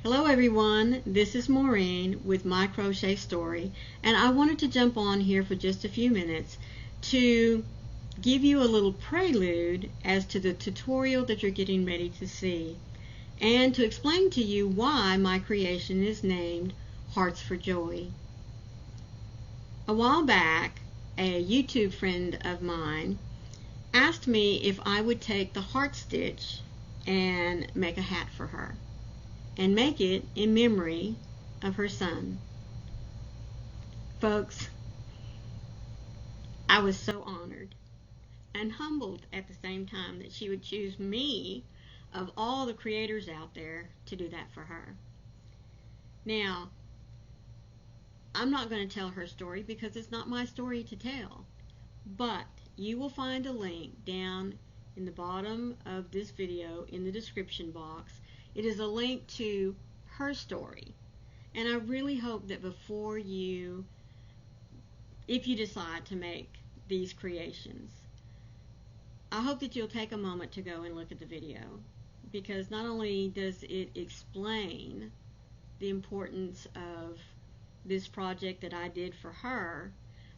Hello everyone, this is Maureen with My Crochet Story, and I wanted to jump on here for just a few minutes to give you a little prelude as to the tutorial that you're getting ready to see, and to explain to you why my creation is named Hearts for Joey. A while back, a YouTube friend of mine asked me if I would take the heart stitch and make a hat for her, and make it in memory of her son. Folks, I was so honored and humbled at the same time that she would choose me of all the creators out there to do that for her. Now, I'm not going to tell her story because it's not my story to tell, but you will find a link down in the bottom of this video in the description box. It is a link to her story, and I really hope that before you, if you decide to make these creations, I hope that you'll take a moment to go and look at the video, because not only does it explain the importance of this project that I did for her,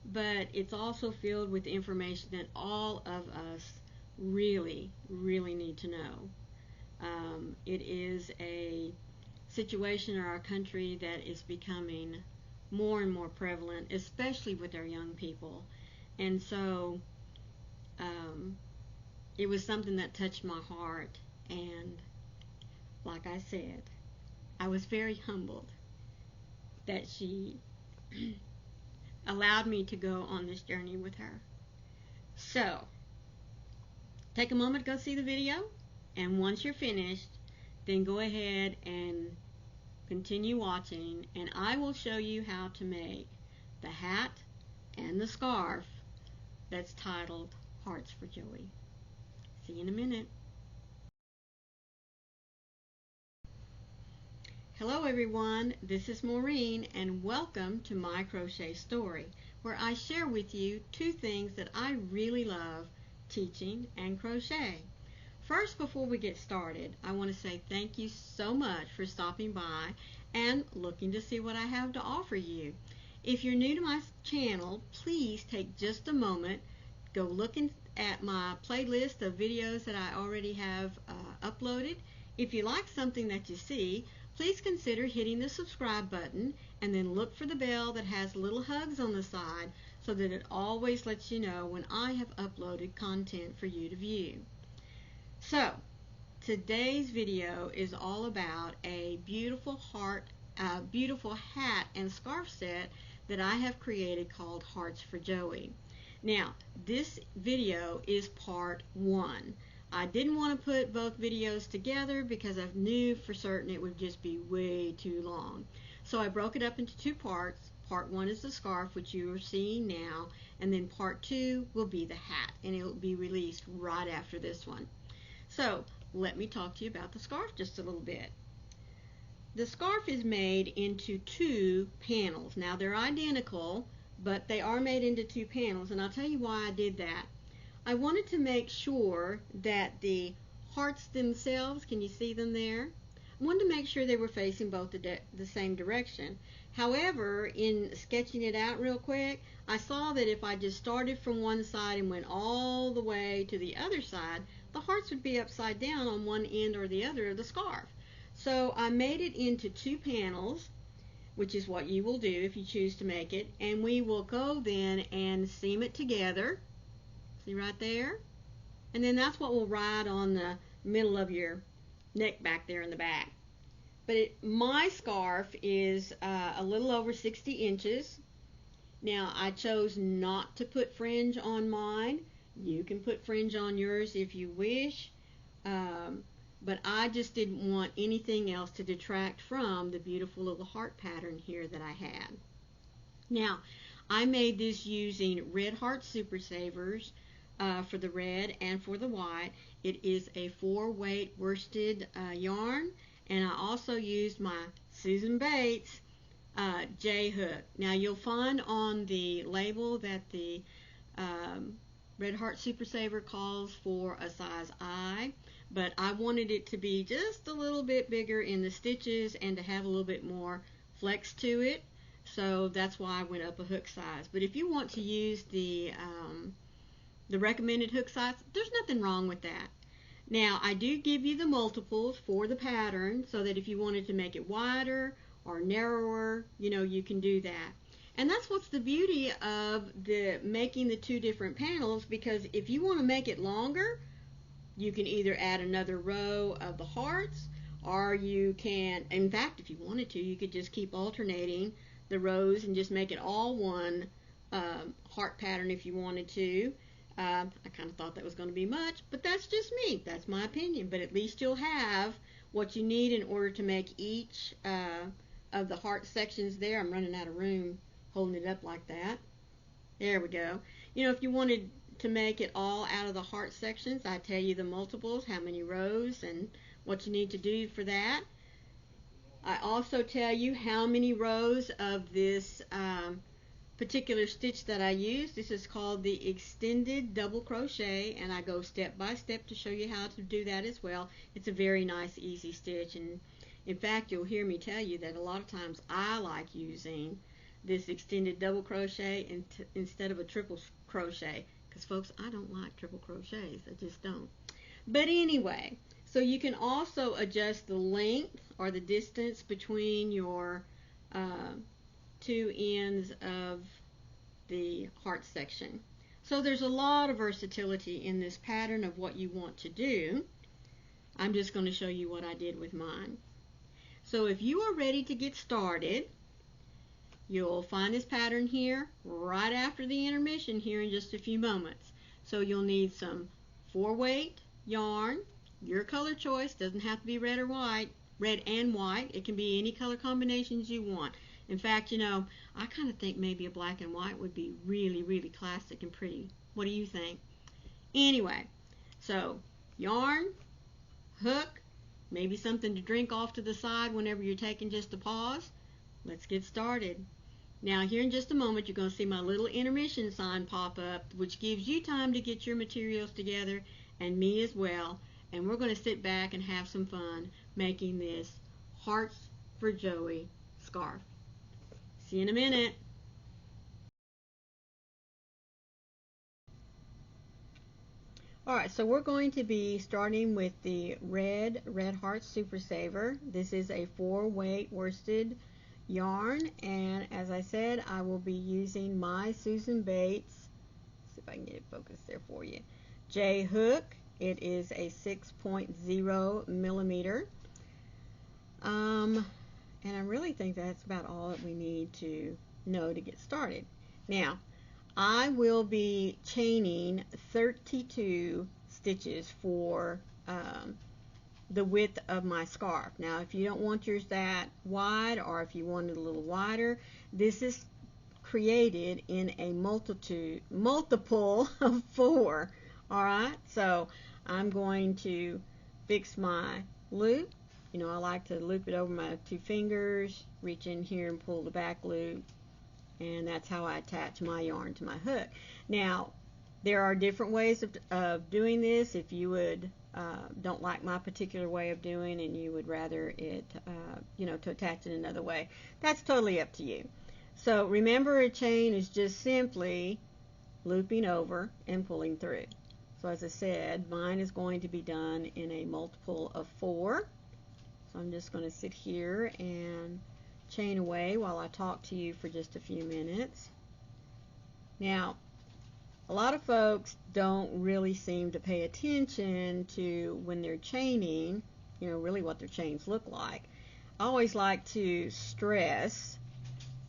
but it's also filled with information that all of us really need to know. It is a situation in our country that is becoming more and more prevalent, especially with our young people. And so it was something that touched my heart, and like I said, I was very humbled that she allowed me to go on this journey with her. So take a moment to go see the video, and once you're finished, then go ahead and continue watching, and I will show you how to make the hat and the scarf that's titled Hearts for Joey. See you in a minute. Hello everyone, this is Maureen, and welcome to My Crochet Story, where I share with you two things that I really love: teaching and crochet. First, before we get started, I want to say thank you so much for stopping by and looking to see what I have to offer you. If you're new to my channel, please take just a moment, go looking at my playlist of videos that I already have uploaded. If you like something that you see, please consider hitting the subscribe button, and then look for the bell that has little hugs on the side so that it always lets you know when I have uploaded content for you to view. So, today's video is all about a beautiful hat and scarf set that I have created called Hearts for Joey. Now, this video is part one. I didn't want to put both videos together because I knew for certain it would just be way too long. So I broke it up into two parts. Part one is the scarf, which you are seeing now, and then part two will be the hat, and it will be released right after this one. So let me talk to you about the scarf just a little bit. The scarf is made into two panels. Now they're identical, but they are made into two panels, and I'll tell you why I did that. I wanted to make sure that the hearts themselves, can you see them there? I wanted to make sure they were facing both the same direction. However, in sketching it out real quick, I saw that if I just started from one side and went all the way to the other side, the hearts would be upside down on one end or the other of the scarf. So I made it into two panels, which is what you will do if you choose to make it, and we will go then and seam it together. See right there? And then that's what will ride on the middle of your neck back there in the back. But my scarf is a little over 60 inches. Now, I chose not to put fringe on mine. You can put fringe on yours if you wish, but I just didn't want anything else to detract from the beautiful little heart pattern here that I had. Now, I made this using Red Heart Super Savers for the red and for the white. It is a 4-weight worsted yarn, and I also used my Susan Bates J-hook. Now you'll find on the label that the Red Heart Super Saver calls for a size I, but I wanted it to be just a little bit bigger in the stitches and to have a little bit more flex to it. So that's why I went up a hook size. But if you want to use the recommended hook size, there's nothing wrong with that. Now, I do give you the multiples for the pattern so that if you wanted to make it wider or narrower, you can do that. And that's what's the beauty of making the two different panels, because if you want to make it longer, you can either add another row of the hearts, or you can, in fact, if you wanted to, you could just keep alternating the rows and just make it all one heart pattern if you wanted to. I kind of thought that was going to be much, but that's just me. That's my opinion. But at least you'll have what you need in order to make each of the heart sections there. I'm running out of room holding it up like that. There we go. If you wanted to make it all out of the heart sections, I tell you the multiples, how many rows, and what you need to do for that. I also tell you how many rows of this particular stitch that I use. This is called the extended double crochet, and I go step by step to show you how to do that as well. It's a very nice, easy stitch, and in fact, you'll hear me tell you that a lot of times I like using this extended double crochet instead of a triple crochet, because folks, I don't like triple crochets. I just don't. But anyway, so you can also adjust the length or the distance between your two ends of the heart section. So there's a lot of versatility in this pattern of what you want to do. I'm just going to show you what I did with mine. So if you are ready to get started, you'll find this pattern here right after the intermission here in just a few moments. So you'll need some 4-weight yarn, your color choice, doesn't have to be red or white, red and white. It can be any color combinations you want. In fact, I kind of think maybe a black and white would be really, really classic and pretty. What do you think? Anyway, so yarn, hook, maybe something to drink off to the side whenever you're taking just a pause. Let's get started. Now, here in just a moment, you're going to see my little intermission sign pop up, which gives you time to get your materials together, and me as well. And we're going to sit back and have some fun making this Hearts for Joey scarf. See you in a minute. Alright, so we're going to be starting with the Red Heart Super Saver. This is a 4-weight worsted yarn, and as I said, I will be using my Susan Bates, let's see if I can get it focused there for you, J hook. It is a 6.0 millimeter. And I really think that's about all that we need to know to get started. Now, I will be chaining 32 stitches for the width of my scarf. Now, if you don't want yours that wide, or if you want it a little wider, this is created in a multiple of 4. Alright, so I'm going to fix my loop. I like to loop it over my 2 fingers, reach in here and pull the back loop, and that's how I attach my yarn to my hook. Now, there are different ways of doing this. If you don't like my particular way of doing, and you would rather it, to attach it another way, that's totally up to you. So remember, a chain is just simply looping over and pulling through. So as I said, mine is going to be done in a multiple of 4. So I'm just going to sit here and chain away while I talk to you for just a few minutes. Now, a lot of folks don't really seem to pay attention to, when they're chaining, really what their chains look like. I always like to stress,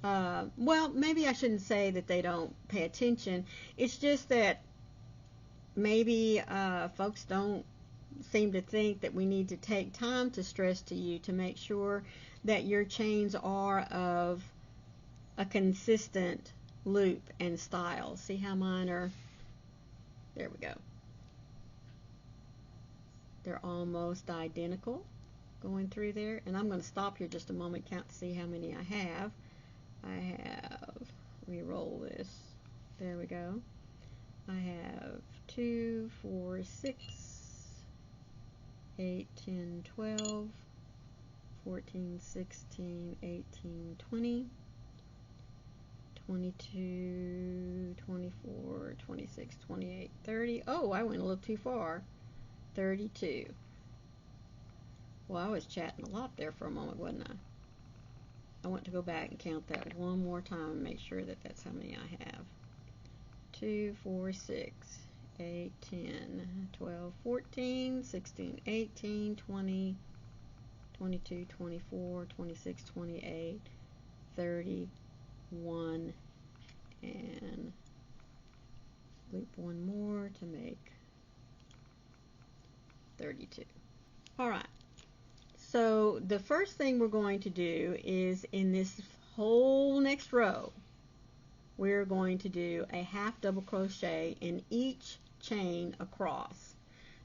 well, maybe I shouldn't say that they don't pay attention. It's just that maybe folks don't seem to think that we need to take time to stress to you to make sure that your chains are of a consistent loop and style. See how mine are? There we go. They're almost identical going through there. And I'm going to stop here just a moment, count to see how many I have. Let me roll this. There we go. I have 2, 4, 6, 8, 10, 12, 14, 16, 18, 20, 22, 24, 26, 28, 30. Oh, I went a little too far. 32. Well, I was chatting a lot there for a moment, wasn't I? I want to go back and count that one more time and make sure that that's how many I have. 2, 4, 6, 8, 10, 12, 14, 16, 18, 20, 22, 24, 26, 28, 31, and loop one more to make 32. Alright, so the first thing we're going to do is in this whole next row, we're going to do a half double crochet in each chain across.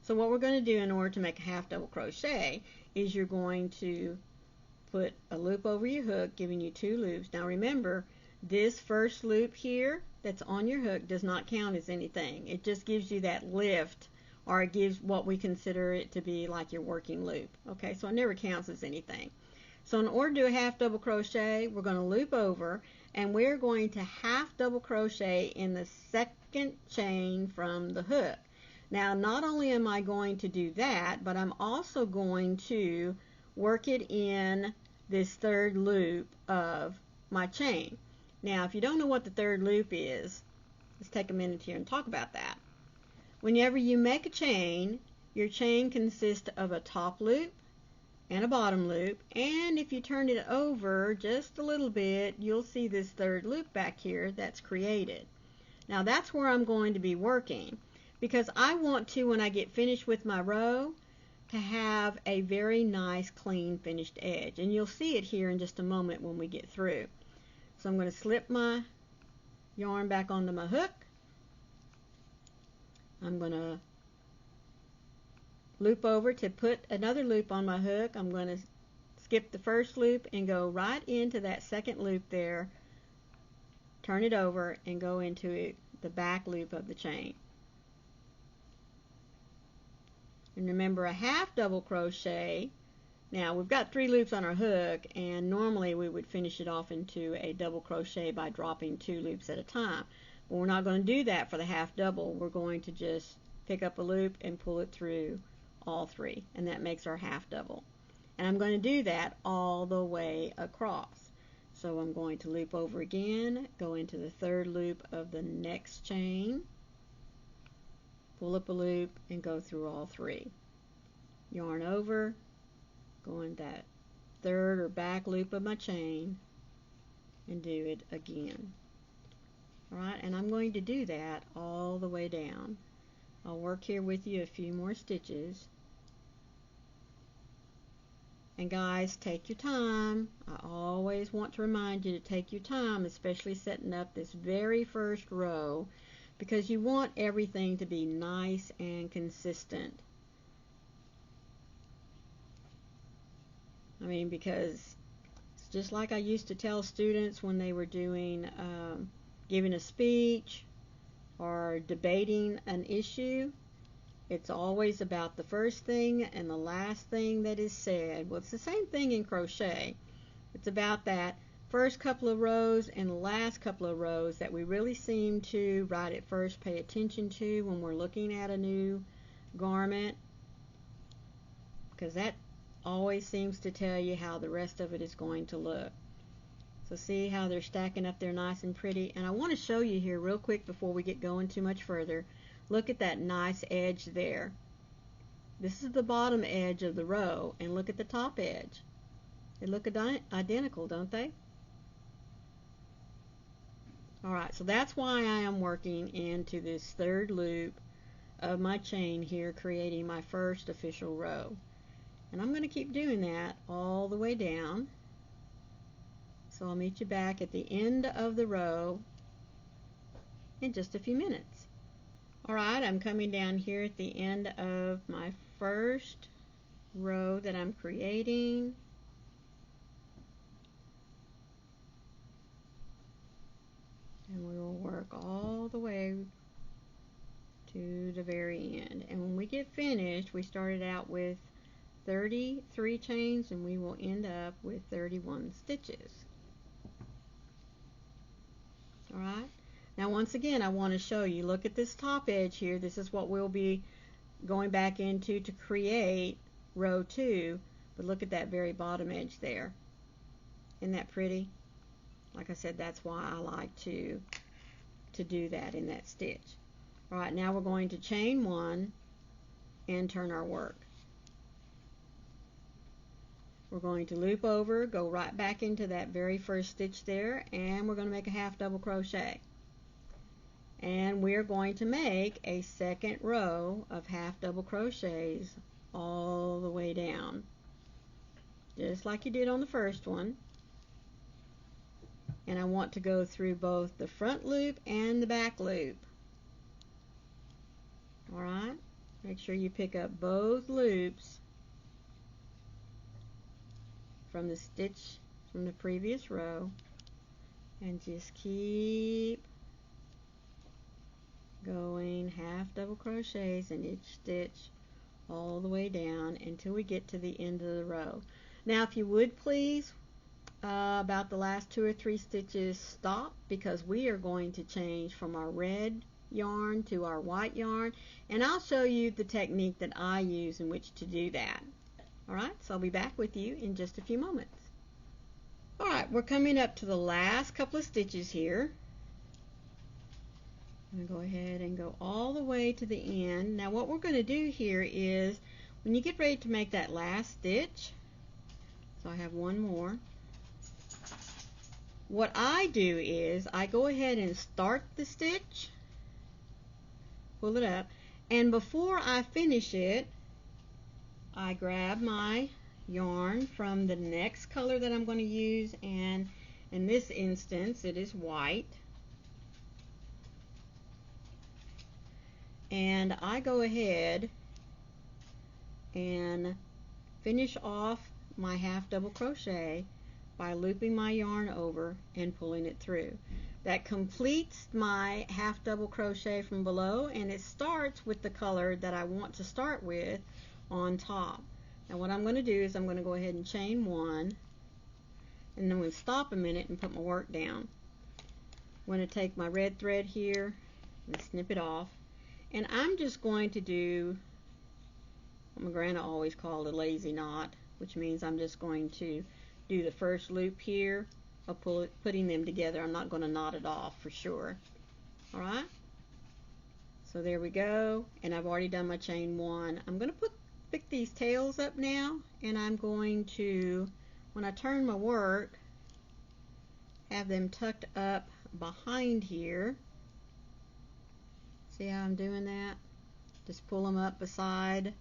So what we're going to do in order to make a half double crochet is you're going to put a loop over your hook, giving you 2 loops. Now remember, this first loop here that's on your hook does not count as anything. It just gives you that lift, or it gives what we consider it to be like your working loop. Okay, so it never counts as anything. So in order to do a half double crochet, we're going to loop over, and we're going to half double crochet in the second chain from the hook. Now, not only am I going to do that, but I'm also going to work it in this third loop of my chain. Now, if you don't know what the third loop is, let's take a minute here and talk about that. Whenever you make a chain, your chain consists of a top loop and a bottom loop, and if you turn it over just a little bit, you'll see this third loop back here that's created. Now that's where I'm going to be working, because I want to, when I get finished with my row, to have a very nice clean finished edge, and you'll see it here in just a moment when we get through. So I'm going to slip my yarn back onto my hook. I'm going to loop over to put another loop on my hook. I'm going to skip the first loop and go right into that second loop there, turn it over, and go into the back loop of the chain. And remember, a half double crochet, now we've got 3 loops on our hook, and normally we would finish it off into a double crochet by dropping 2 loops at a time. But we're not going to do that for the half double. We're going to just pick up a loop and pull it through all 3, and that makes our half double. And I'm going to do that all the way across. So I'm going to loop over again, go into the third loop of the next chain, pull up a loop, and go through all 3. Yarn over, go in that third or back loop of my chain, and do it again. Alright, and I'm going to do that all the way down. I'll work here with you a few more stitches. And guys, take your time. I always want to remind you to take your time, especially setting up this very first row, because you want everything to be nice and consistent. I mean, because it's just like I used to tell students when they were doing, giving a speech or debating an issue. It's always about the first thing and the last thing that is said. Well, it's the same thing in crochet. It's about that first couple of rows and the last couple of rows that we really seem to right at first pay attention to when we're looking at a new garment, because that always seems to tell you how the rest of it is going to look. So see how they're stacking up there nice and pretty. And I want to show you here real quick before we get going too much further. Look at that nice edge there. This is the bottom edge of the row, and look at the top edge. They look identical, don't they? Alright, so that's why I am working into this third loop of my chain here, creating my first official row. And I'm going to keep doing that all the way down. So I'll meet you back at the end of the row in just a few minutes. Alright, I'm coming down here at the end of my first row that I'm creating. And we will work all the way to the very end. And when we get finished, we started out with 33 chains, and we will end up with 31 stitches. Alright, now once again I want to show you, look at this top edge here. This is what we'll be going back into to create row 2, but look at that very bottom edge there. Isn't that pretty? Like I said, that's why I like to do that in that stitch. Alright, now we're going to chain 1 and turn our work. We're going to loop over, go right back into that very first stitch there, and we're going to make a half double crochet. And we're going to make a second row of half double crochets all the way down, just like you did on the first one. And I want to go through both the front loop and the back loop. Alright, make sure you pick up both loops from the stitch from the previous row, and just keep going half double crochets in each stitch all the way down until we get to the end of the row. Now if you would please, about the last 2 or 3 stitches, stop, because we are going to change from our red yarn to our white yarn, and I'll show you the technique that I use in which to do that. Alright, so I'll be back with you in just a few moments. Alright, we're coming up to the last couple of stitches here. I'm going to go ahead and go all the way to the end. Now what we're going to do here is, when you get ready to make that last stitch, so I have one more, what I do is I go ahead and start the stitch, pull it up, and before I finish it, I grab my yarn from the next color that I'm going to use, and in this instance it is white, and I go ahead and finish off my half double crochet by looping my yarn over and pulling it through. That completes my half double crochet from below, and it starts with the color that I want to start with on top. Now what I'm going to do is I'm going to go ahead and chain 1, and then I'm going to stop a minute and put my work down. I'm going to take my red thread here and snip it off, and I'm just going to do what my grandma always called a lazy knot, which means I'm just going to do the first loop here of putting them together. I'm not going to knot it off for sure. Alright, so there we go, and I've already done my chain 1. I'm going to pick these tails up now, and I'm going to, when I turn my work, have them tucked up behind here. See how I'm doing that? Just pull them up beside.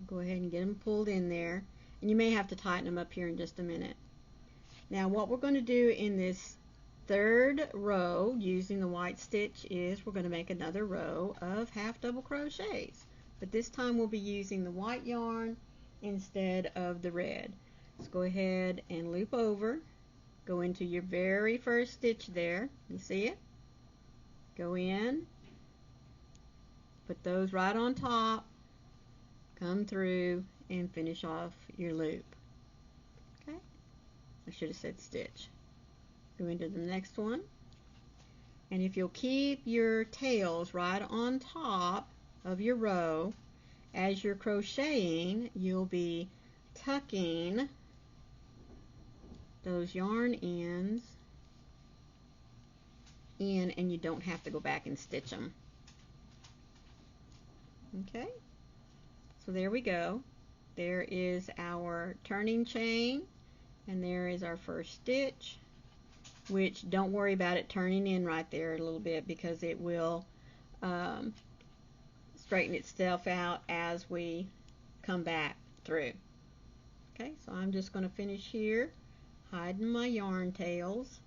Go ahead and get them pulled in there, and you may have to tighten them up here in just a minute. Now what we're going to do in this third row using the white stitch is we're going to make another row of half double crochets, but this time we'll be using the white yarn instead of the red. Let's go ahead and loop over, go into your very first stitch there, you see it? Go in, put those right on top, come through and finish off your loop. Okay, I should have said stitch. Go into the next one, and if you'll keep your tails right on top of your row as you're crocheting, you'll be tucking those yarn ends in, and you don't have to go back and stitch them. Okay, so there we go. There is our turning chain, and there is our first stitch, which don't worry about it turning in right there a little bit, because it will straighten itself out as we come back through. Okay, so I'm just going to finish here hiding my yarn tails,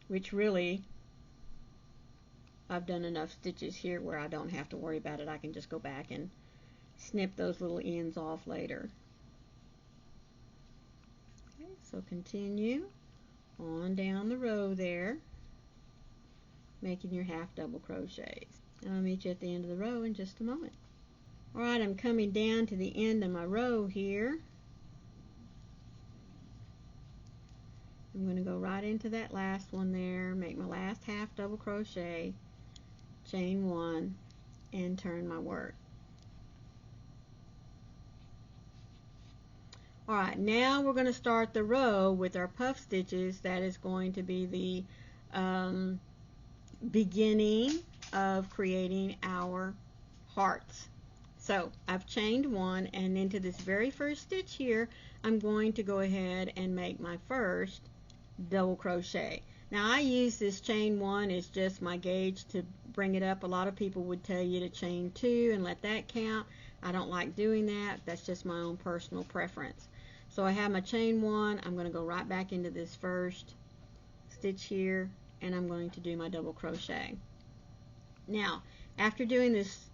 which really I've done enough stitches here where I don't have to worry about it. I can just go back and snip those little ends off later. Okay, so continue on down the row there, making your half double crochets. And I'll meet you at the end of the row in just a moment. Alright, I'm coming down to the end of my row here. I'm going to go right into that last one there, make my last half double crochet, chain 1, and turn my work. Alright, now we're going to start the row with our puff stitches. That is going to be the beginning of creating our hearts. So I've chained 1, and into this very first stitch here I'm going to go ahead and make my first double crochet. Now I use this chain 1 as just my gauge to bring it up. A lot of people would tell you to chain 2 and let that count. I don't like doing that. That's just my own personal preference. So I have my chain 1. I'm going to go right back into this first stitch here, and I'm going to do my double crochet. Now after doing this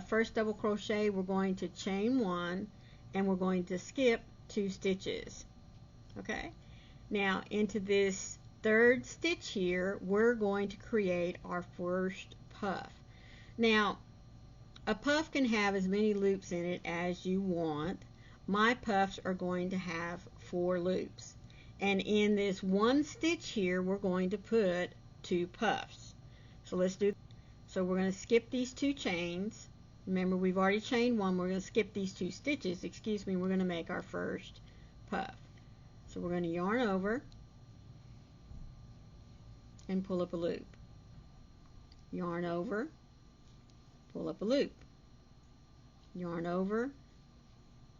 first double crochet, we're going to chain 1, and we're going to skip 2 stitches. Okay, now into this third stitch here we're going to create our first puff. Now a puff can have as many loops in it as you want. My puffs are going to have 4 loops, and in this one stitch here we're going to put 2 puffs. So let's do. So we're going to skip these 2 chains. Remember, we've already chained 1. We're going to skip these 2 stitches, excuse me. We're going to make our first puff. So we're going to yarn over and pull up a loop. Yarn over, pull up a loop. Yarn over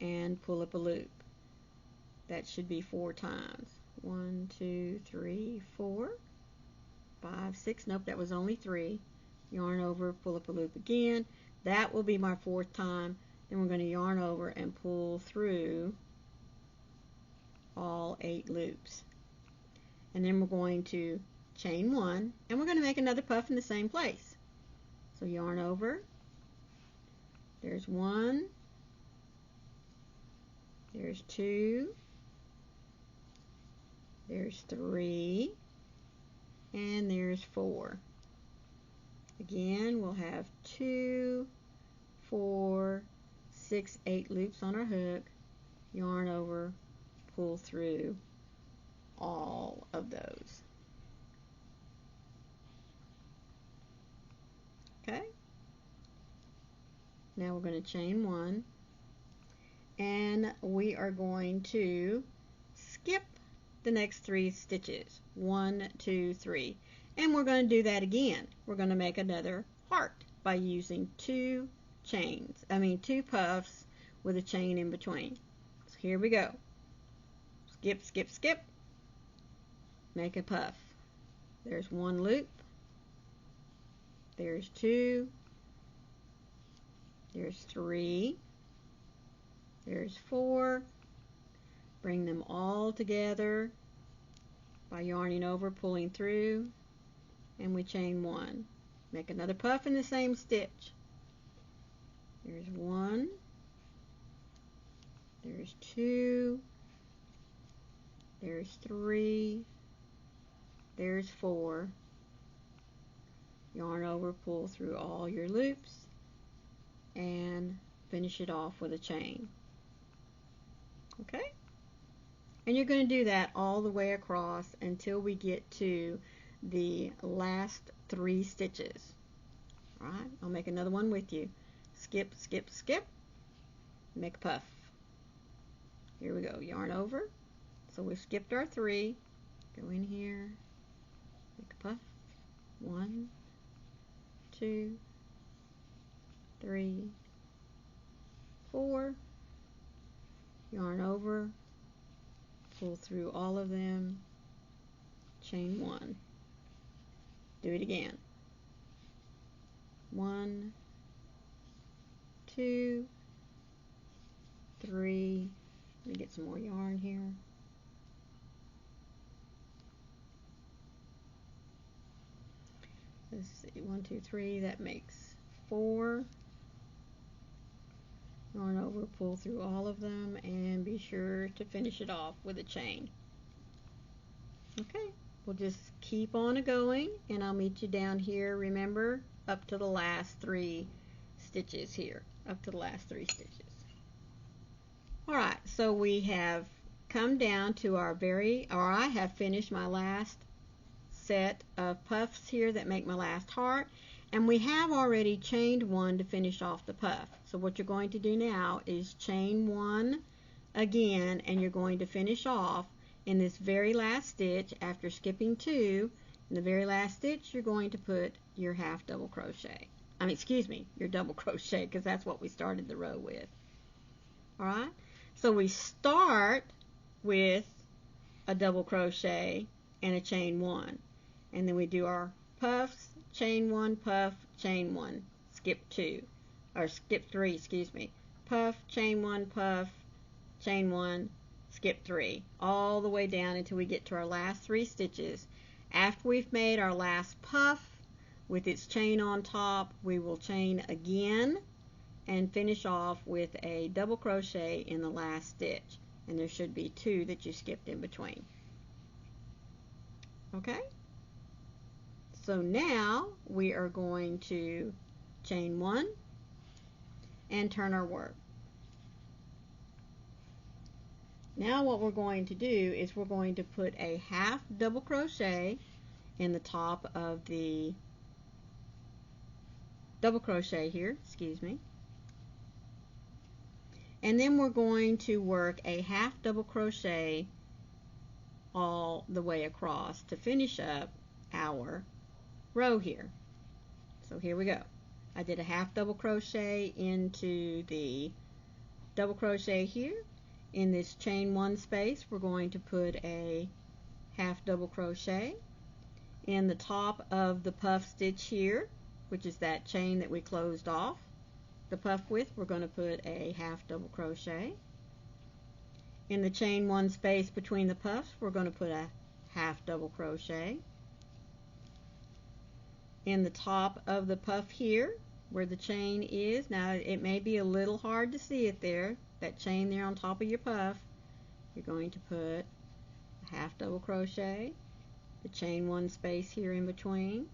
and pull up a loop. That should be 4 times. 1, 2, 3, 4, 5, 6. Nope, that was only 3. Yarn over, pull up a loop again. That will be my 4th time. Then we're going to yarn over and pull through all 8 loops. And then we're going to chain 1, and we're going to make another puff in the same place. So yarn over, there's 1, there's 2, there's 3, and there's 4. Again, we'll have 2, 4, 6, 8 loops on our hook, yarn over, pull through all of those. Okay? Now we're going to chain 1, and we are going to skip the next 3 stitches. 1, 2, 3. And we're going to do that again. We're going to make another heart by using 2 puffs with a chain in between. So here we go. Skip, skip, skip. Make a puff. There's 1 loop. There's 2. There's 3. There's 4. Bring them all together by yarning over, pulling through, and we chain 1. Make another puff in the same stitch. There's 1. There's 2. There's 3. There's 4. Yarn over, pull through all your loops, and finish it off with a chain. Okay? And you're going to do that all the way across until we get to the last 3 stitches. Alright, I'll make another one with you. Skip, skip, skip. Make a puff. Here we go. Yarn over. So we've skipped our 3. Go in here. Make a puff. 1, 2, 3, 4. Yarn over. Pull through all of them. Chain 1. Do it again. 1, 2, 3. Let me get some more yarn here. Let's see, 1, 2, 3. That makes 4. Yarn over, pull through all of them, and be sure to finish it off with a chain. Okay, we'll just keep on going, and I'll meet you down here. Remember, up to the last 3 stitches here, up to the last 3 stitches. Alright, so we have come down to our I have finished my last set of puffs here that make my last heart, and we have already chained 1 to finish off the puff. So what you're going to do now is chain 1 again, and you're going to finish off in this very last stitch. After skipping 2, in the very last stitch you're going to put your half double crochet. Your double crochet, because that's what we started the row with. Alright, so we start with a double crochet and a chain 1, and then we do our puffs, chain 1, puff, chain 1, skip 2, or skip 3, excuse me, puff, chain 1, puff, chain 1, skip 3, all the way down until we get to our last 3 stitches. After we've made our last puff with its chain on top, we will chain again and finish off with a double crochet in the last stitch, and there should be 2 that you skipped in between. Okay, so now we are going to chain 1 and turn our work. Now what we're going to do is we're going to put a half double crochet in the top of the double crochet here, and then we're going to work a half double crochet all the way across to finish up our row here. So here we go. I did a half double crochet into the double crochet here. In this chain 1 space, we're going to put a half double crochet. In the top of the puff stitch here, which is that chain that we closed off the puff with, we're going to put a half double crochet. In the chain 1 space between the puffs, we're going to put a half double crochet. In the top of the puff here, where the chain is, now it may be a little hard to see it there, that chain there on top of your puff, you're going to put a half double crochet, the chain 1 space here in between,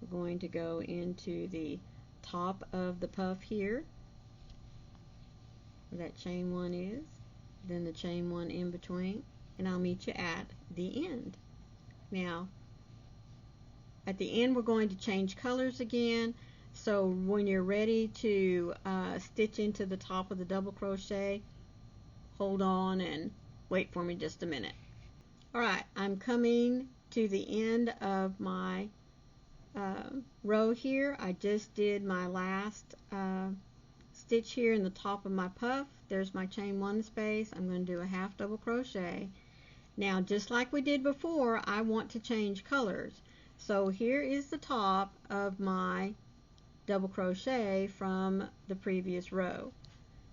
we're going to go into the top of the puff here, where that chain 1 is, then the chain 1 in between, and I'll meet you at the end. Now at the end we're going to change colors again, so when you're ready to stitch into the top of the double crochet, hold on and wait for me just a minute. Alright, I'm coming to the end of my row here. I just did my last stitch here in the top of my puff. There's my chain 1 space. I'm going to do a half double crochet. Now just like we did before, I want to change colors. So here is the top of my double crochet from the previous row.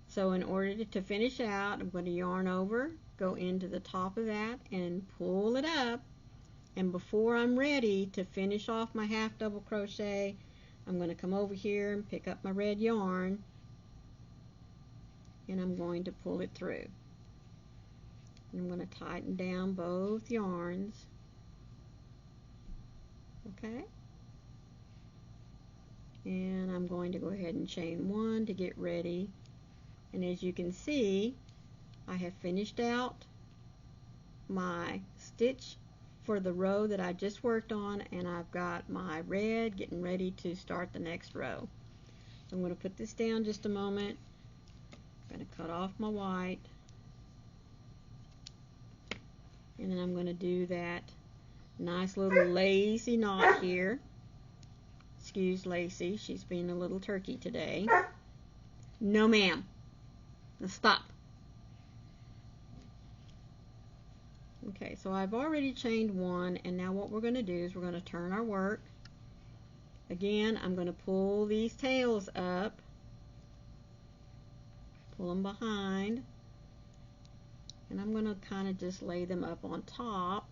So in order to finish out, I'm going to yarn over, go into the top of that and pull it up, and before I'm ready to finish off my half double crochet, I'm going to come over here and pick up my red yarn, and I'm going to pull it through. And I'm going to tighten down both yarns. Okay, and I'm going to go ahead and chain 1 to get ready, and as you can see, I have finished out my stitch for the row that I just worked on, and I've got my red getting ready to start the next row. So I'm going to put this down just a moment. I'm going to cut off my white, and then I'm going to do that nice little lacy knot here. Excuse Lacey, she's being a little turkey today. No ma'am. Now stop. Okay, so I've already chained 1, and now what we're going to do is we're going to turn our work. Again, I'm going to pull these tails up, pull them behind, and I'm going to kind of just lay them up on top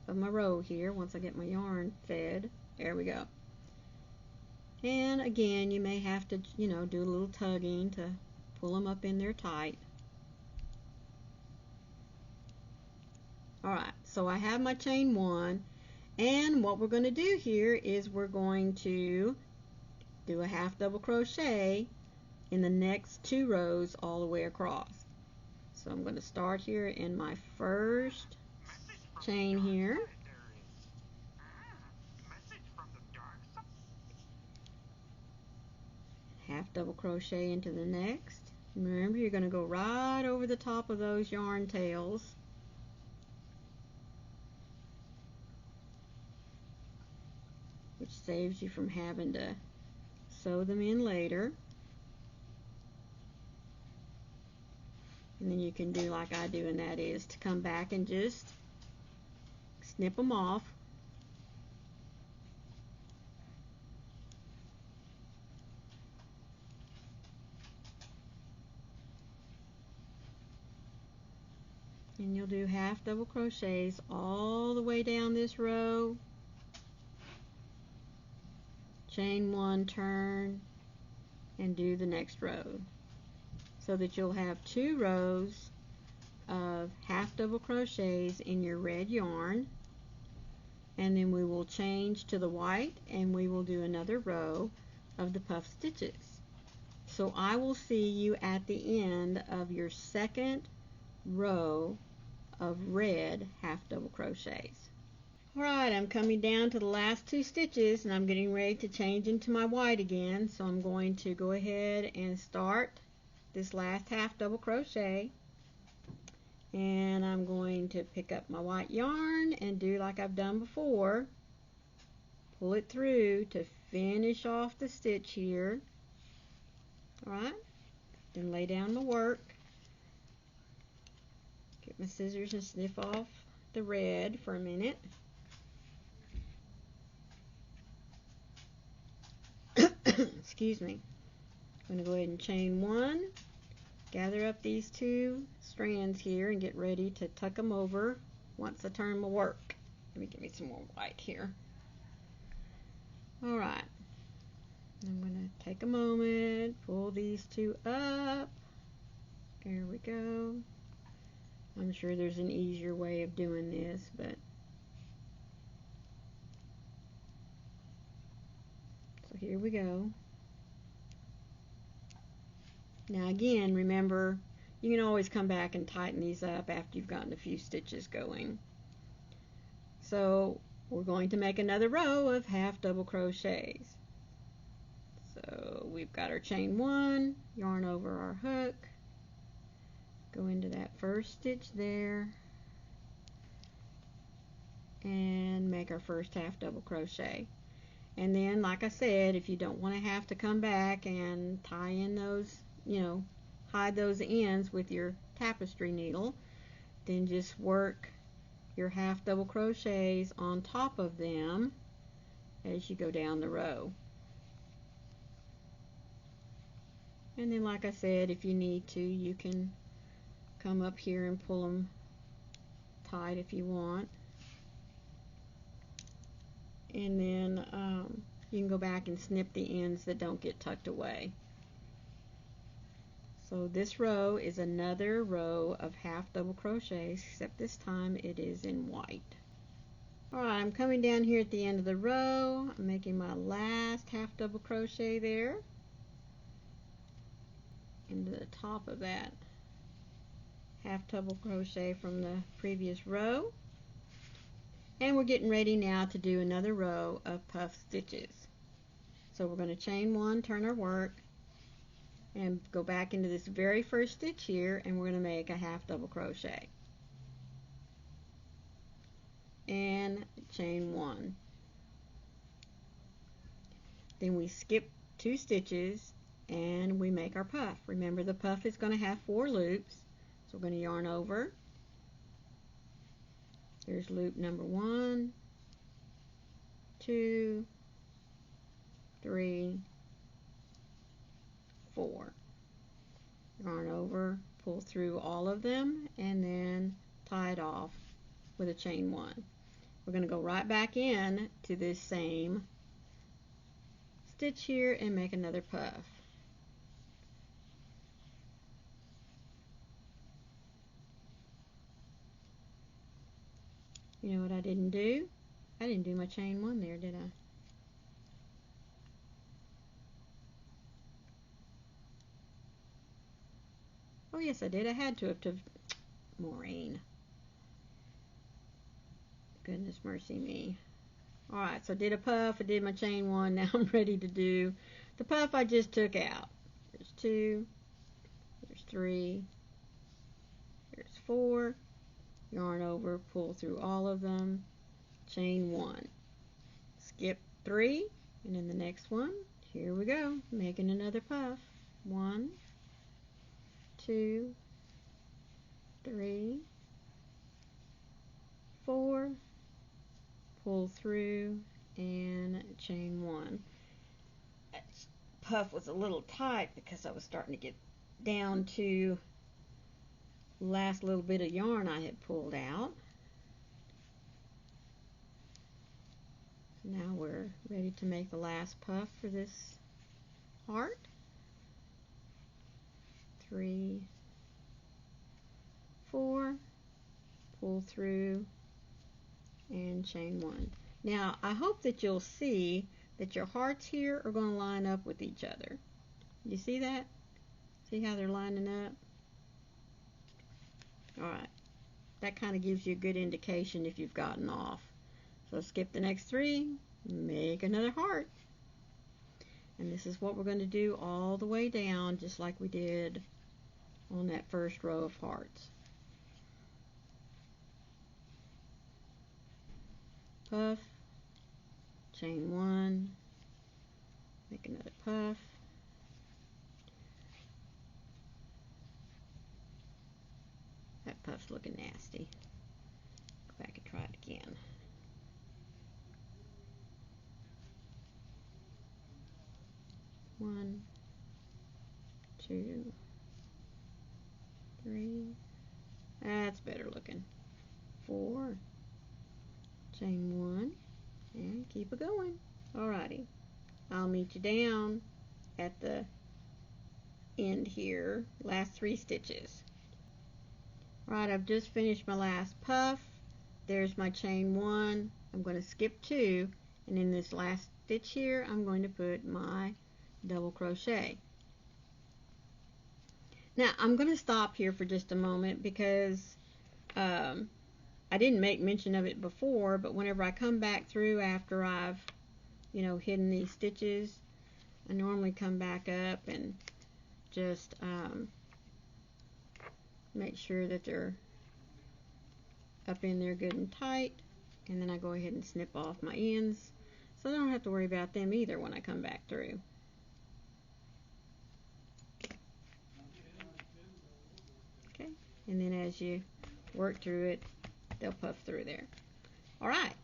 of my row here once I get my yarn fed. There we go. And again, you may have to, do a little tugging to pull them up in there tight. Alright, so I have my chain 1, and what we're going to do here is we're going to do a half double crochet in the next 2 rows all the way across. So I'm going to start here in my first chain here. Half double crochet into the next. Remember, you're going to go right over the top of those yarn tails. Which saves you from having to sew them in later. And then you can do like I do, and that is to come back and just snip them off. And you'll do half double crochets all the way down this row. Chain 1, turn, and do the next row, so that you'll have 2 rows of half double crochets in your red yarn. And then we will change to the white, and we will do another row of the puff stitches. So I will see you at the end of your second row of red half double crochets. Alright, I'm coming down to the last 2 stitches, and I'm getting ready to change into my white again. So I'm going to go ahead and start this last half double crochet, and I'm going to pick up my white yarn and do like I've done before, pull it through to finish off the stitch here. Alright, then lay down the work, get my scissors and snip off the red for a minute. Excuse me. I'm going to go ahead and chain 1, gather up these 2 strands here, and get ready to tuck them over once I turn my work. Let me get me some more white here. Alright, I'm going to take a moment, pull these 2 up. There we go. I'm sure there's an easier way of doing this, but so here we go. Now again, remember, you can always come back and tighten these up after you've gotten a few stitches going. So we're going to make another row of half double crochets. So we've got our chain 1, yarn over our hook, go into that first stitch there, and make our first half double crochet. And then, like I said, if you don't want to have to come back and tie in those, hide those ends with your tapestry needle, then just work your half double crochets on top of them as you go down the row. And then, like I said, if you need to, you can come up here and pull them tight if you want. And then you can go back and snip the ends that don't get tucked away. So this row is another row of half double crochets, except this time it is in white. Alright, I'm coming down here at the end of the row. I'm making my last half double crochet there into the top of that half double crochet from the previous row. And we're getting ready now to do another row of puff stitches. So we're going to chain 1, turn our work, and go back into this very first stitch here, and we're going to make a half double crochet. And chain 1. Then we skip 2 stitches and we make our puff. Remember, the puff is going to have 4 loops. So we're going to yarn over. Here's loop number 1, 2, 3, 4. Yarn over, pull through all of them, and then tie it off with a chain 1. We're going to go right back in to this same stitch here and make another puff. You know what I didn't do? I didn't do my chain 1 there, did I? Oh yes, I did. I had to Maureen. Goodness mercy me. Alright, so I did a puff, I did my chain 1, now I'm ready to do the puff I just took out. There's 2, there's 3, there's 4, yarn over, pull through all of them, chain 1, skip 3, and in the next one, here we go, making another puff. 1, 2, 3, 4, pull through, and chain 1. That puff was a little tight because I was starting to get down to the last little bit of yarn I had pulled out. Now we're ready to make the last puff for this heart. 3, 4, pull through, and chain 1. Now I hope that you'll see that your hearts here are going to line up with each other. You see that? See how they're lining up? Alright, that kind of gives you a good indication if you've gotten off. So skip the next 3, make another heart. And this is what we're going to do all the way down, just like we did on that first row of hearts. Puff, chain 1, make another puff, that puff's looking nasty. Go back and try it again. One, 2, 3, that's better looking. 4, chain 1, and keep it going. Alrighty, I'll meet you down at the end here, last 3 stitches. Right, I've just finished my last puff. There's my chain 1. I'm going to skip 2, and in this last stitch here I'm going to put my double crochet. Now I'm going to stop here for just a moment because I didn't make mention of it before, but whenever I come back through after I've hidden these stitches, I normally come back up and just make sure that they're up in there good and tight, and then I go ahead and snip off my ends so I don't have to worry about them either when I come back through. Okay, and then as you work through it, they'll puff through there. Alright,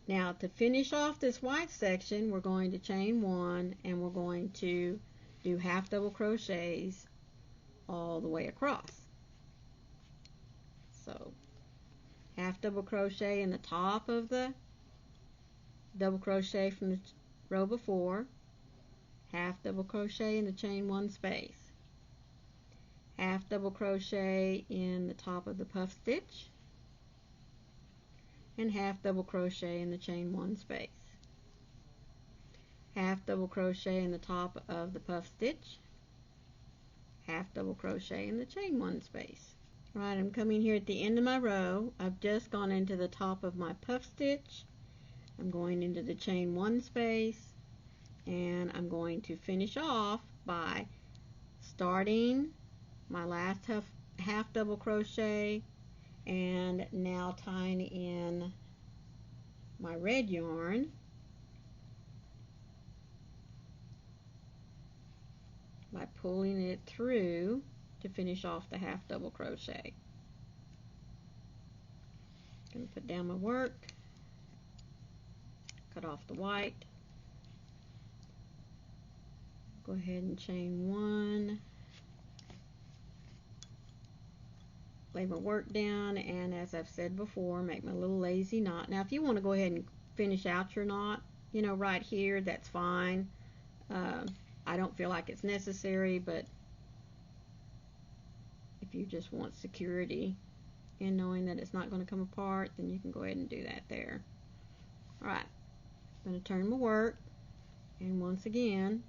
now to finish off this white section, we're going to chain 1 and we're going to do half double crochets all the way across. So half double crochet in the top of the double crochet from the row before, half double crochet in the chain 1 space, half double crochet in the top of the puff stitch, and half double crochet in the chain 1 space, half double crochet in the top of the puff stitch, half double crochet in the chain 1 space. Right, I'm coming here at the end of my row. I've just gone into the top of my puff stitch. I'm going into the chain 1 space, and I'm going to finish off by starting my last half double crochet and now tying in my red yarn by pulling it through to finish off the half double crochet. I'm going to put down my work, cut off the white, go ahead and chain 1, lay my work down, and as I've said before, make my little lazy knot. Now if you want to go ahead and finish out your knot, right here, that's fine. I don't feel like it's necessary, but if you just want security, and knowing that it's not going to come apart, then you can go ahead and do that there. Alright, I'm going to turn my work, and once again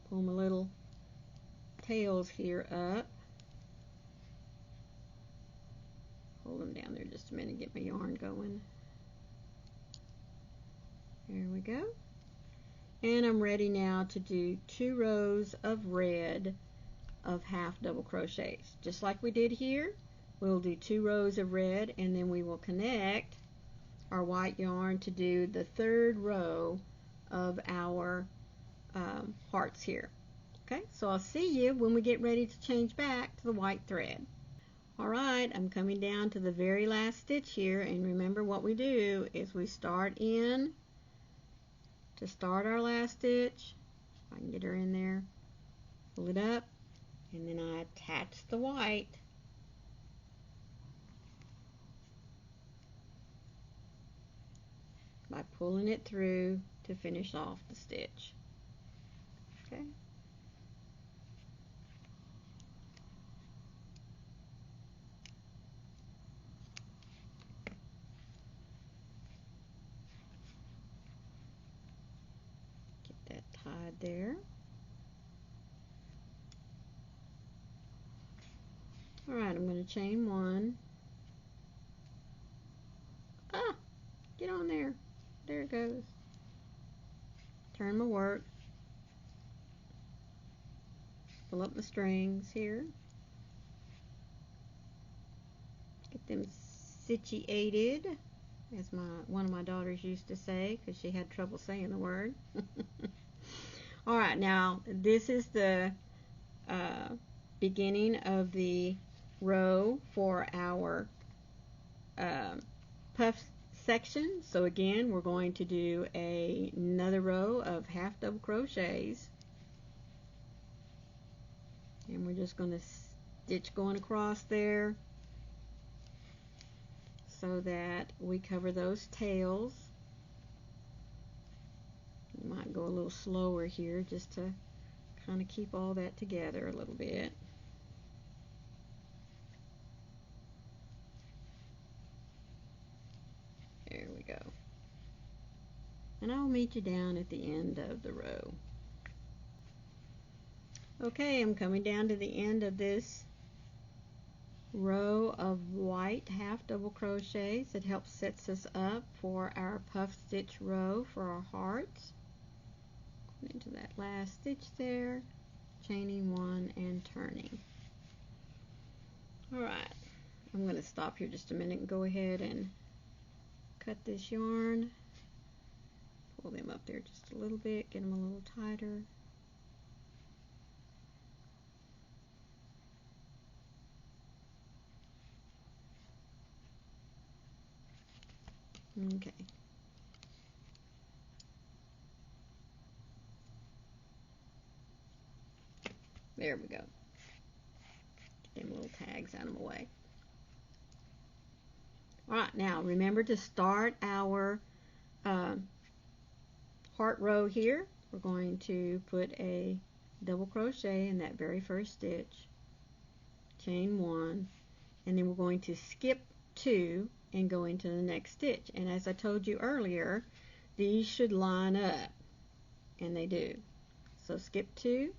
pull my little tails here up. Hold them down there just a minute, get my yarn going. There we go. And I'm ready now to do 2 rows of red of half double crochets. Just like we did here, we'll do 2 rows of red, and then we will connect our white yarn to do the 3rd row of our hearts here. Okay, so I'll see you when we get ready to change back to the white thread. Alright, I'm coming down to the very last stitch here, and remember what we do is we start in to start our last stitch. If I can get her in there, pull it up, and then I attach the white by pulling it through to finish off the stitch. Okay. Get that tied there. Alright, I'm going to chain 1. Ah! Get on there. There it goes. Turn my work. Pull up my strings here. Get them situated, as one of my daughters used to say, because she had trouble saying the word. Alright, now this is the beginning of the row for our puff section. So again, we're going to do another row of half double crochets, and we're just going to stitch going across there so that we cover those tails. You might go a little slower here just to kind of keep all that together a little bit. There we go. And I'll meet you down at the end of the row. Okay, I'm coming down to the end of this row of white half double crochets. It helps sets us up for our puff stitch row for our hearts. Into that last stitch there, chaining 1 and turning. Alright, I'm going to stop here just a minute and go ahead and cut this yarn. Pull them up there just a little bit, get them a little tighter. Okay. There we go. Get them little tags out of my way. Alright, now remember to start our heart row here. We're going to put a double crochet in that very first stitch, chain 1, and then we're going to skip 2 and go into the next stitch. And as I told you earlier, these should line up, and they do. So skip 2.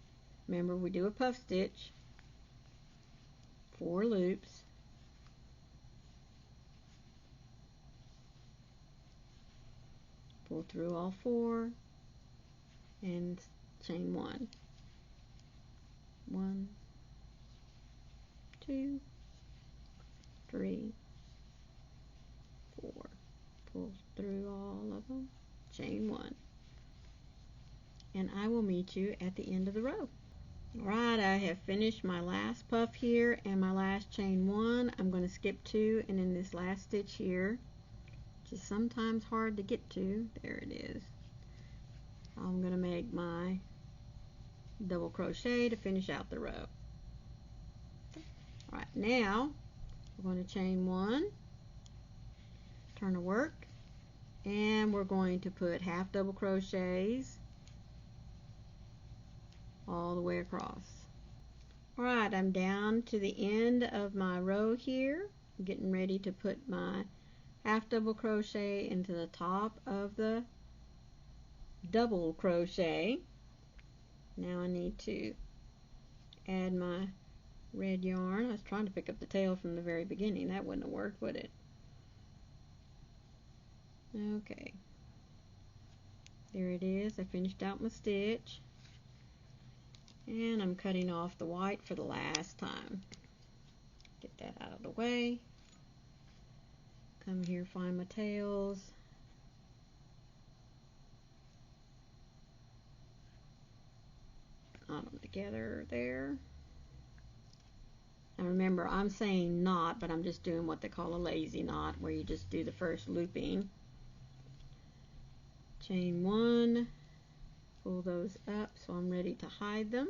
Remember, we do a puff stitch, 4 loops, pull through all 4, and chain 1. 1, 2, 3, 4. Pull through all of them, chain 1. And I will meet you at the end of the row. Alright, I have finished my last puff here and my last chain 1. I'm going to skip 2, and in this last stitch here, which is sometimes hard to get to, there it is, I'm going to make my double crochet to finish out the row. Alright, now we're going to chain 1, turn to work, and we're going to put half double crochets all the way across. Alright, I'm down to the end of my row here. I'm getting ready to put my half double crochet into the top of the double crochet. Now I need to add my red yarn. I was trying to pick up the tail from the very beginning. That wouldn't have worked, would it? Okay. There it is. I finished out my stitch. And I'm cutting off the white for the last time. Get that out of the way. Come here, find my tails. Knot them together there. And remember, I'm saying knot, but I'm just doing what they call a lazy knot, where you just do the first looping. Chain one, pull those up so I'm ready to hide them.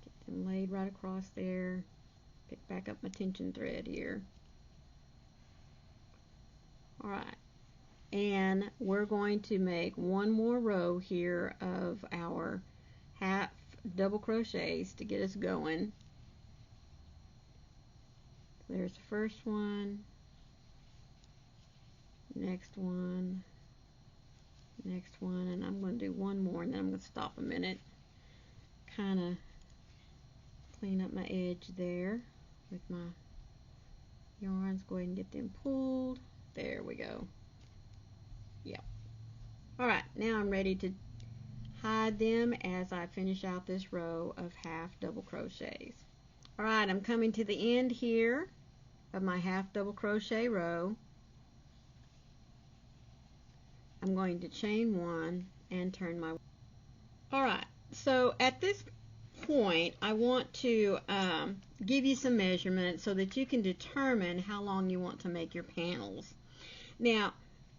Get them laid right across there. Pick back up my tension thread here. Alright, and we're going to make one more row here of our half double crochets to get us going. There's the first one, next one, and I'm going to do one more, and then I'm going to stop a minute, kind of clean up my edge there with my yarns. Go ahead and get them pulled. There we go. Yep. Alright, now I'm ready to hide them as I finish out this row of half double crochets. Alright, I'm coming to the end here of my half double crochet row. I'm going to chain one and turn my... Alright, so at this point I want to give you some measurements so that you can determine how long you want to make your panels. Now,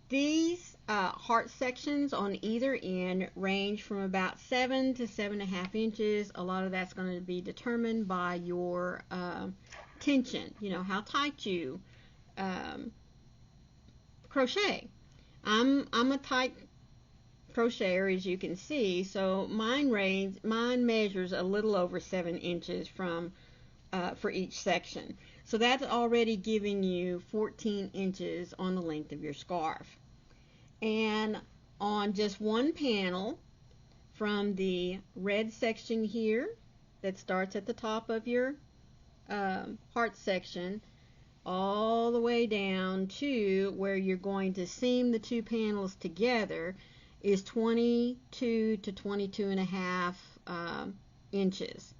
these heart sections on either end range from about 7 to 7.5 inches. A lot of that's going to be determined by your tension, you know, how tight you crochet. I'm a tight crocheter, as you can see, so mine measures a little over 7 inches from for each section. So that's already giving you 14 inches on the length of your scarf. And on just one panel, from the red section here that starts at the top of your heart section, all the way down to where you're going to seam the two panels together, is 22 to 22.5 inches.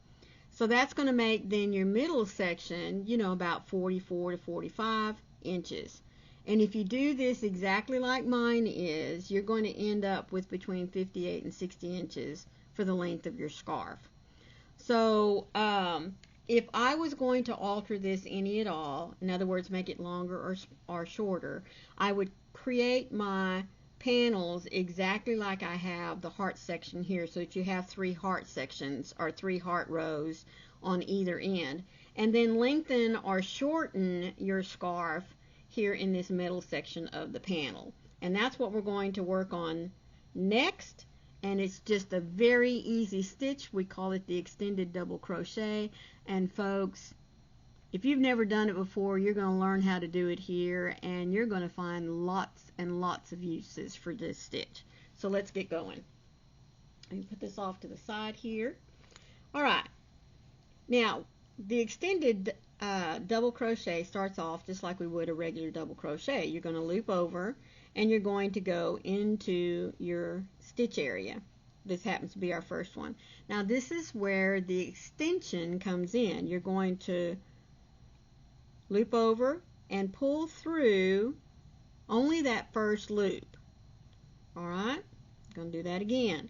So that's going to make then your middle section, you know, about 44 to 45 inches. And if you do this exactly like mine is, you're going to end up with between 58 and 60 inches for the length of your scarf. So if I was going to alter this any at all, in other words, make it longer or shorter, I would create my panels exactly like I have the heart section here, so that you have 3 heart sections or 3 heart rows on either end, and then lengthen or shorten your scarf here in this middle section of the panel. And that's what we're going to work on next, and it's just a very easy stitch. We call it the extended double crochet. And folks, if you've never done it before, you're going to learn how to do it here, and you're going to find lots and lots of uses for this stitch. So let's get going. Let me put this off to the side here. Alright, now the extended double crochet starts off just like we would a regular double crochet. You're going to loop over and you're going to go into your stitch area. This happens to be our first one. Now this is where the extension comes in. You're going to loop over and pull through only that first loop. Alright, going to do that again.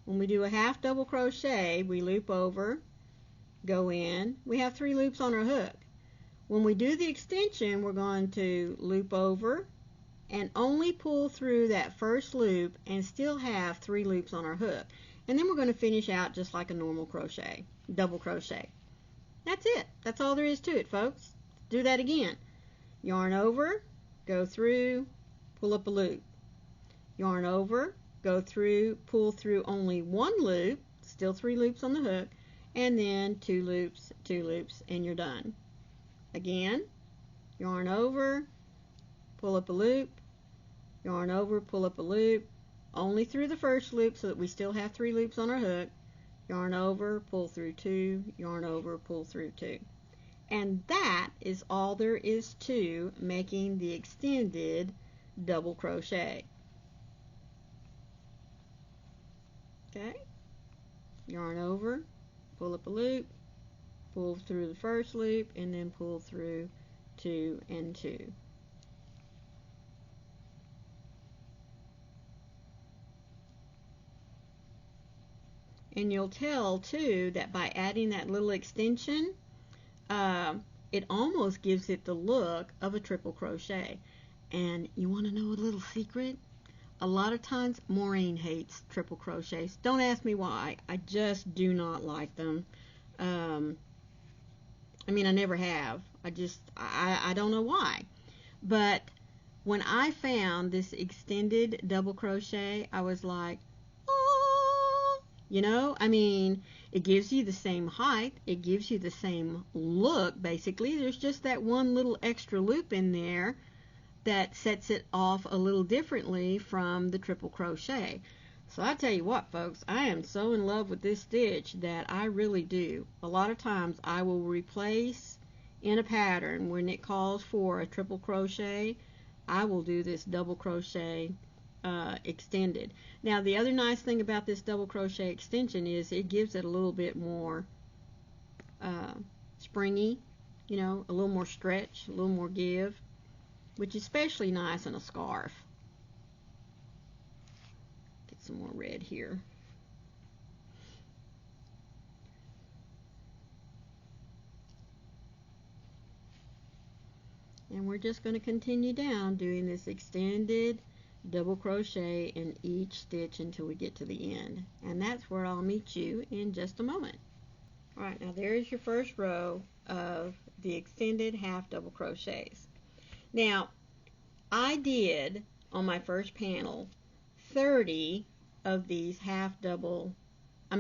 When we do a half double crochet, we loop over, go in. We have 3 loops on our hook. When we do the extension, we're going to loop over and only pull through that first loop and still have 3 loops on our hook. And then we're going to finish out just like a normal crochet, double crochet. That's it. That's all there is to it, folks. Do that again. Yarn over, go through, pull up a loop. Yarn over, go through, pull through only 1 loop, still 3 loops on the hook, and then 2 loops, and you're done. Again, yarn over, pull up a loop, yarn over, pull up a loop, only through the first loop so that we still have 3 loops on our hook, yarn over, pull through 2, yarn over, pull through 2. And that is all there is to making the extended double crochet. Okay, yarn over, pull up a loop, pull through the first loop, and then pull through 2 and 2. And you'll tell too that by adding that little extension, it almost gives it the look of a triple crochet. And you want to know a little secret? A lot of times Maureen hates triple crochets. Don't ask me why. I just do not like them. I mean, I never have. I don't know why. But when I found this extended double crochet, I was like, oh, you know, I mean, it gives you the same height. It gives you the same look, basically. There's just that one little extra loop in there that sets it off a little differently from the triple crochet. So I tell you what, folks, I am so in love with this stitch that I really do. A lot of times I will replace in a pattern when it calls for a triple crochet, I will do this double crochet extended. Now the other nice thing about this double crochet extension is it gives it a little bit more springy, you know, a little more stretch, a little more give, which is especially nice in a scarf. Get some more red here. And we're just going to continue down doing this extended double crochet in each stitch until we get to the end. And that's where I'll meet you in just a moment. Alright, now there's your first row of the extended half double crochets. Now, I did on my first panel 30 of these half double, I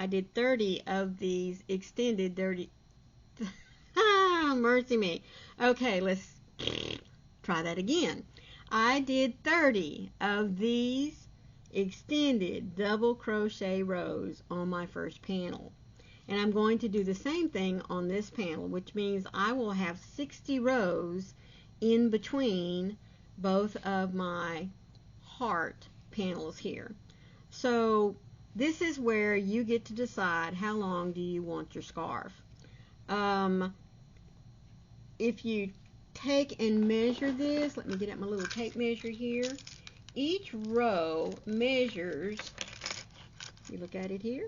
did 30 of these extended 30, mercy me. Okay, let's try that again. I did 30 of these extended double crochet rows on my first panel. And I'm going to do the same thing on this panel, which means I will have 60 rows in between both of my heart panels here. So this is where you get to decide how long do you want your scarf. If you take and measure this, let me get out my little tape measure here. Each row measures, you look at it here,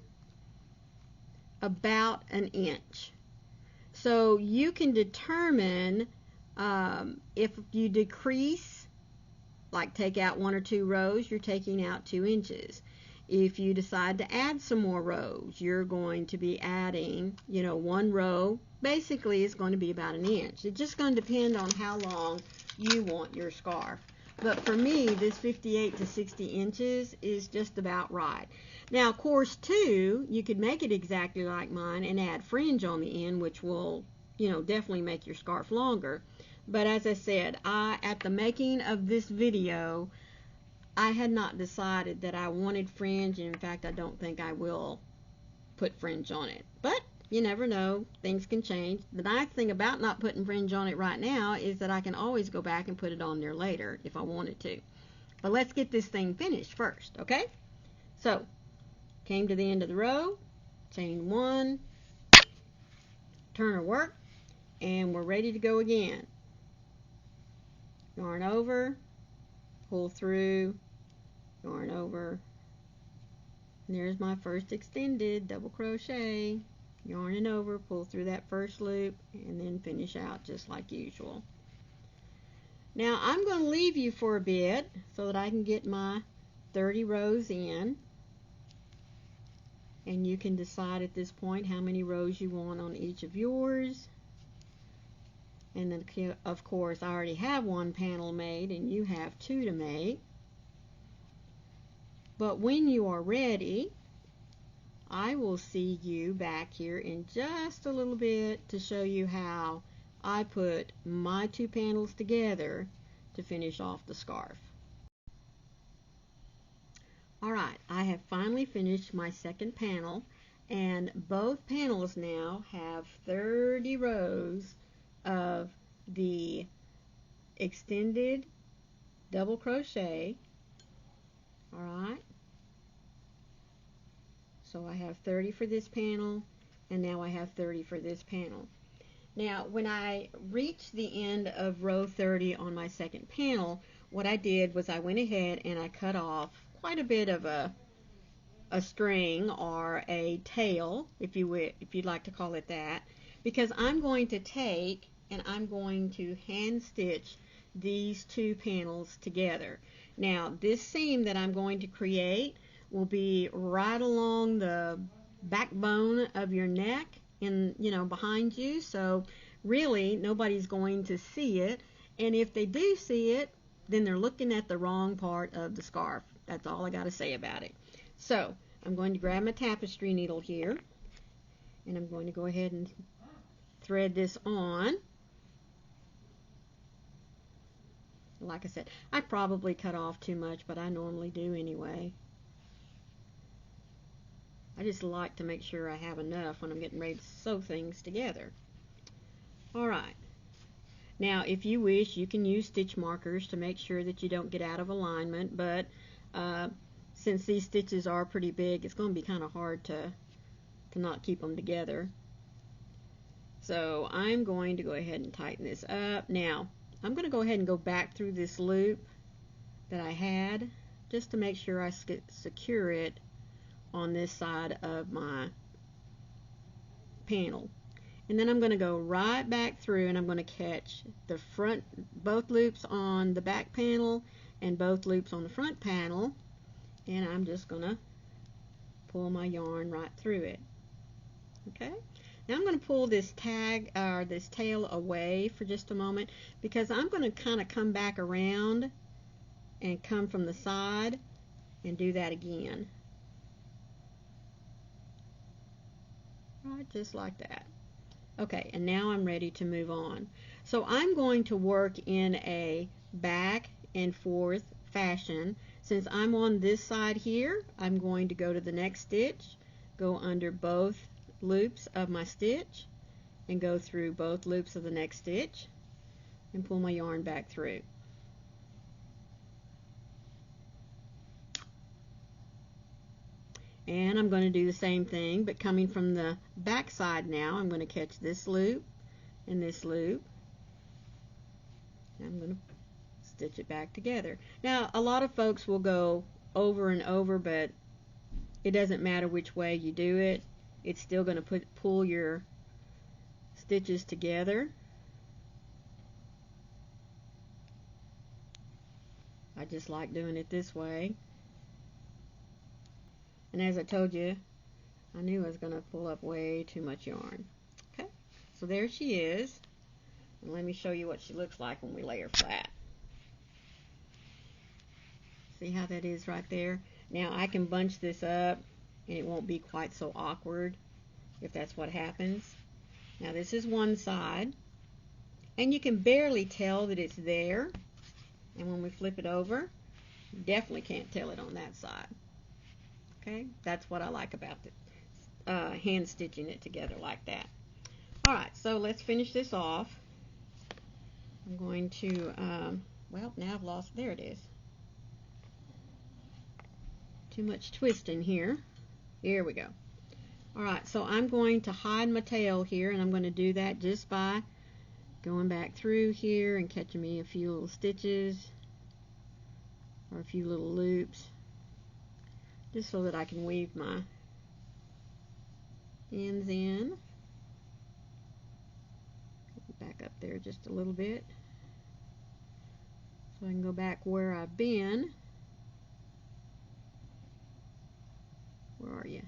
about an inch. So you can determine if you decrease, like take out 1 or 2 rows, you're taking out 2 inches. If you decide to add some more rows, you're going to be adding, you know, 1 row basically is going to be about an inch. It's just going to depend on how long you want your scarf. But for me, this 58 to 60 inches is just about right. Now, of course, too, you could make it exactly like mine and add fringe on the end, which will, you know, definitely make your scarf longer. But as I said, at the making of this video, I had not decided that I wanted fringe, and in fact, I don't think I will put fringe on it. But you never know, things can change. The nice thing about not putting fringe on it right now is that I can always go back and put it on there later if I wanted to. But let's get this thing finished first, okay? So, came to the end of the row, chain 1, turn or work, and we're ready to go again. Yarn over, pull through, yarn over, and there's my first extended double crochet. Yarning over, pull through that first loop, and then finish out just like usual. Now I'm going to leave you for a bit so that I can get my 30 rows in, and you can decide at this point how many rows you want on each of yours. And then of course I already have 1 panel made and you have 2 to make. But when you are ready, I will see you back here in just a little bit to show you how I put my two panels together to finish off the scarf. Alright, I have finally finished my second panel, and both panels now have 30 rows of the extended double crochet. Alright, so I have 30 for this panel, and now I have 30 for this panel. Now when I reached the end of row 30 on my second panel, what I did was I went ahead and I cut off quite a bit of a string, or a tail, if you'd like to call it that, because I'm going to take and I'm going to hand stitch these two panels together. Now this seam that I'm going to create will be right along the backbone of your neck, and behind you, so really nobody's going to see it, and if they do see it, then they're looking at the wrong part of the scarf. That's all I got to say about it. So I'm going to grab my tapestry needle here, and I'm going to go ahead and thread this on. Like I said, I probably cut off too much, but I normally do anyway. I just like to make sure I have enough when I'm getting ready to sew things together. Alright, now if you wish, you can use stitch markers to make sure that you don't get out of alignment, but since these stitches are pretty big, it's going to be kind of hard to not keep them together. So I'm going to go ahead and tighten this up. Now I'm going to go ahead and go back through this loop that I had just to make sure I secure it on this side of my panel, and then I'm going to go right back through, and I'm going to catch the front, both loops on the back panel and both loops on the front panel, and I'm just going to pull my yarn right through it. Okay, now I'm going to pull this tag or this tail away for just a moment, because I'm going to kind of come back around and come from the side and do that again. Right, just like that. Okay, and now I'm ready to move on. So I'm going to work in a back and forth fashion. Since I'm on this side here, I'm going to go to the next stitch, go under both loops of my stitch, and go through both loops of the next stitch, and pull my yarn back through. And I'm going to do the same thing, but coming from the back side now, I'm going to catch this loop and this loop. I'm going to stitch it back together. Now, a lot of folks will go over and over, but it doesn't matter which way you do it. It's still going to pull your stitches together. I just like doing it this way. And as I told you, I knew I was going to pull up way too much yarn. Okay, so there she is. And let me show you what she looks like when we lay her flat. See how that is right there? Now I can bunch this up and it won't be quite so awkward if that's what happens. Now this is one side, and you can barely tell that it's there. And when we flip it over, you definitely can't tell it on that side. Okay, that's what I like about the hand stitching it together like that. Alright, so let's finish this off. I'm going to, well, now I've lost, there it is. Too much twisting here. Here we go. Alright, so I'm going to hide my tail here, and I'm going to do that just by going back through here and catching me a few little stitches or a few little loops, just so that I can weave my ends in. Back up there just a little bit so I can go back where I've been. Where are you?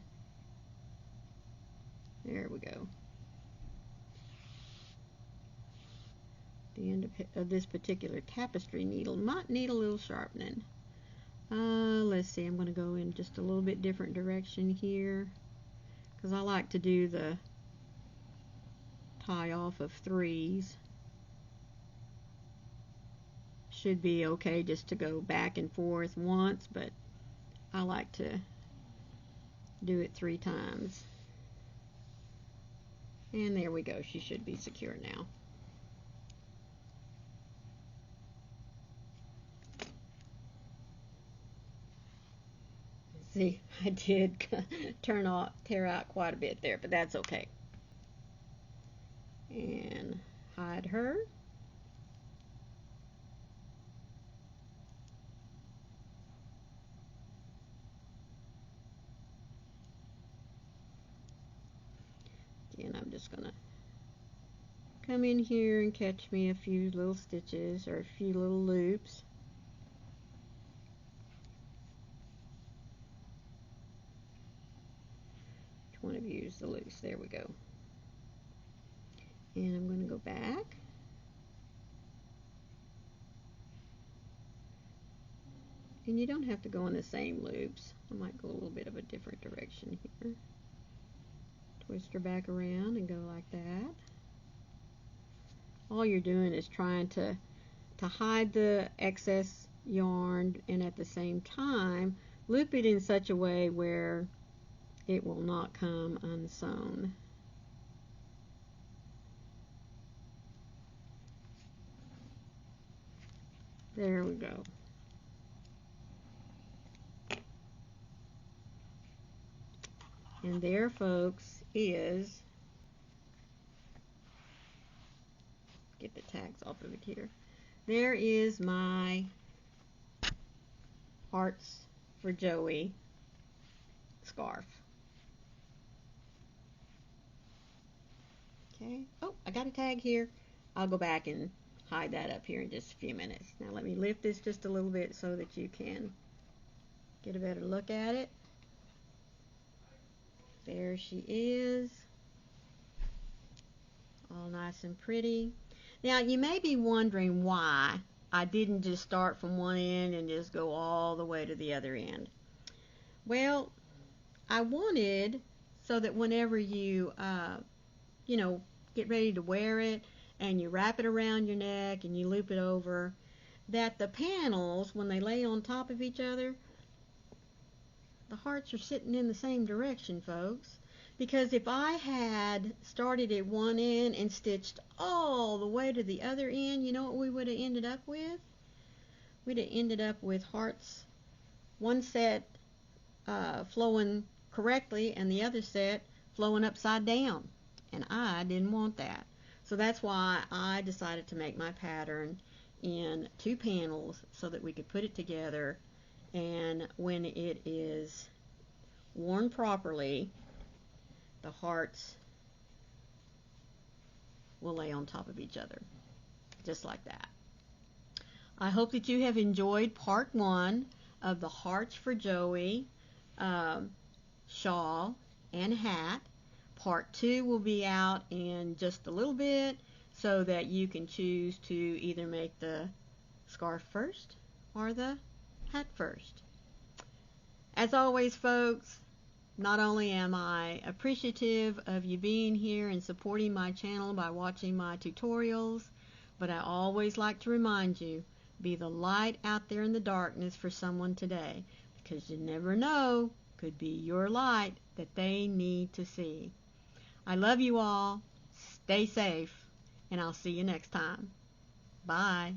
There we go. The end of this particular tapestry needle might need a little sharpening. Let's see, I'm going to go in just a little bit different direction here. because I like to do the tie off of 3s. Should be okay just to go back and forth once, but I like to do it 3 times. And there we go. She should be secure now. See, I did tear out quite a bit there, but that's okay. And hide her. Again, I'm just going to come in here and catch me a few little stitches or a few little loops. Which one of you is the loose? There we go. And I'm going to go back. And you don't have to go in the same loops. I might go a little bit of a different direction here. Twist her back around and go like that. All you're doing is trying to hide the excess yarn, and at the same time loop it in such a way where it will not come unsewn. There we go. And there, folks, is, get the tags off of it here. There is my Hearts for Joey scarf. Okay. Oh, I got a tag here. I'll go back and hide that up here in just a few minutes. Now let me lift this just a little bit so that you can get a better look at it. There she is. All nice and pretty. Now you may be wondering why I didn't just start from one end and just go all the way to the other end. Well, I wanted so that whenever you get ready to wear it and you wrap it around your neck and you loop it over, that the panels, when they lay on top of each other, the hearts are sitting in the same direction, folks. Because if I had started at one end and stitched all the way to the other end, you know what we would have ended up with? We'd have ended up with hearts, one set flowing correctly and the other set flowing upside down. And I didn't want that. So that's why I decided to make my pattern in 2 panels so that we could put it together, and when it is worn properly, the hearts will lay on top of each other, just like that. I hope that you have enjoyed part 1 of the Hearts for Joey shawl and hat. Part 2 will be out in just a little bit so that you can choose to either make the scarf first or the hat first. As always, folks, not only am I appreciative of you being here and supporting my channel by watching my tutorials, but I always like to remind you, be the light out there in the darkness for someone today, because you never know, could be your light that they need to see. I love you all. Stay safe, and I'll see you next time. Bye.